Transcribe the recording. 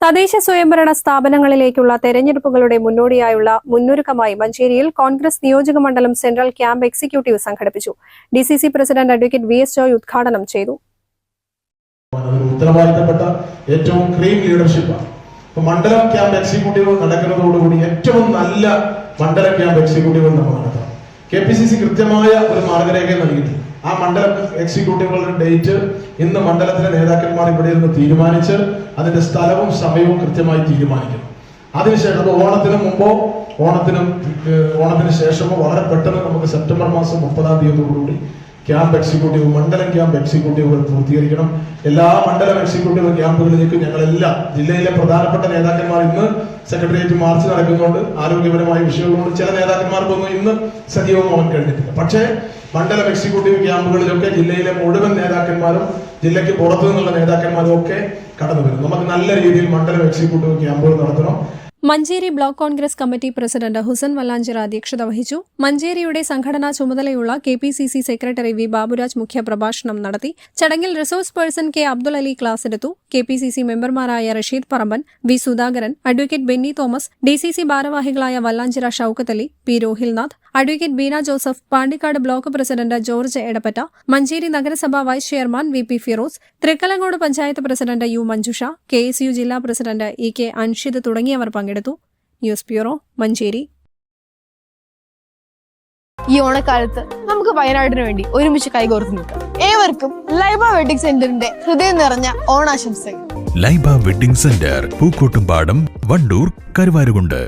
തദ്ദേശ സ്വയംഭരണ സ്ഥാപനങ്ങളിലേക്കുള്ള തെരഞ്ഞെടുപ്പുകളുടെ മുന്നോടിയായുള്ള മുന്നൊരുക്കമായി മഞ്ചേരിയിൽ കോൺഗ്രസ് നിയോജക മണ്ഡലം സെൻട്രൽ ക്യാമ്പ് എക്സിക്യൂട്ടീവ് സംഘടിപ്പിച്ചു. DCC president advocate V S Joy ഉദ്ഘാടനം ചെയ്തു. ഉത്തരവാദിത്തപ്പെട്ട ഏറ്റവും ക്രീം ലീഡർഷിപ്പാണ്. മണ്ഡലം ക്യാമ്പ് എക്സിക്യൂട്ടീവ് നടക്കുന്നതോടുകൂടി ഏറ്റവും നല്ല മണ്ഡലം ക്യാമ്പ് എക്സിക്യൂട്ടീവ് നമ്മൾ നടത്തണം. KPCC കൃത്യമായ ഒരു മാർഗരേഖ നൽകിയിട്ടുണ്ട്. ആ മണ്ഡലം എക്സിക്യൂട്ടീവുകളുടെ ഡേറ്റ് ഇന്ന് മണ്ഡലത്തിലെ നേതാക്കന്മാർ ഇവിടെ ഇരുന്ന് തീരുമാനിച്ച് അതിന്റെ സ്ഥലവും സമയവും കൃത്യമായി തീരുമാനിക്കണം. അതിനുശേഷം അത് ഓണത്തിന് മുമ്പോ ഓണത്തിന് ശേഷമോ വളരെ പെട്ടെന്ന് നമുക്ക് സെപ്റ്റംബർ മാസം 30-ാം തീയതിയോടുകൂടി ക്യാമ്പ് എക്സിക്യൂട്ടീവ് മണ്ഡലം ക്യാമ്പ് എക്സിക്യൂട്ടീവുകൾ പൂർത്തീകരിക്കണം. എല്ലാ മണ്ഡലം എക്സിക്യൂട്ടീവ് ക്യാമ്പുകളിലേക്കും ഞങ്ങളെല്ലാം ജില്ലയിലെ പ്രധാനപ്പെട്ട നേതാക്കന്മാർ ഇന്ന് സെക്രട്ടേറിയറ്റ് മാർച്ച് നടക്കുന്നുണ്ട്. ആരോഗ്യപരമായ വിഷയങ്ങളുണ്ട്. ചില നേതാക്കന്മാർക്കൊന്നും ഇന്ന് സജീവമാവാൻ കഴിഞ്ഞിട്ടില്ല. പക്ഷേ മണ്ഡലം എക്സിക്യൂട്ടീവ് ക്യാമ്പുകളിലൊക്കെ ജില്ലയിലെ മുഴുവൻ നേതാക്കന്മാരും ജില്ലയ്ക്ക് പുറത്തു നിന്നുള്ള നേതാക്കന്മാരും ഒക്കെ കടന്നു വരും. നമുക്ക് നല്ല രീതിയിൽ മണ്ഡലം എക്സിക്യൂട്ടീവ് ക്യാമ്പുകൾ നടത്തണം. Manjeri block Congress committee president Hussain Vallanchira അധ്യക്ഷത വഹിച്ചു. മഞ്ചേരിയുടെ സംഘടനാ ചുമതലയുള്ള KPCC സെക്രട്ടറി വി ബാബുരാജ് മുഖ്യപ്രഭാഷണം നടത്തി. ചടങ്ങിൽ resource person K Abdul Ali class എടുത്തു. KPCC മെമ്പർമാരായ Rasheed Paramban, V Sudhakaran, advocate Benny Thomas, DCC ഭാരവാഹികളായ Vallanchira Shoukath Ali, P Rohilnath, advocate Beena Joseph, Pandikkad block president George Edappatta, Manjeri നഗരസഭാ vice chairman VP Firoz, Thrikkalangode panchayat president U Manjusha, KSU ജില്ലാ പ്രസിഡന്റ് EK അൻഷിദ് തുടങ്ങിയവർ പങ്കെടുത്തു. News bureau, Manjeri. ഈ ഓണക്കാലത്ത് നമുക്ക് വയനാടിന് വേണ്ടി ഒരുമിച്ച് കൈകോർത്ത് നിൽക്കാം. ഏവർക്കും ലൈബ വെഡിംഗ് സെന്ററിന്റെ ഹൃദയം നിറഞ്ഞ ഓണാശംസകൾ. Laiba wedding centre, Pookkottumpadam, Wandoor, Karuvarakundu.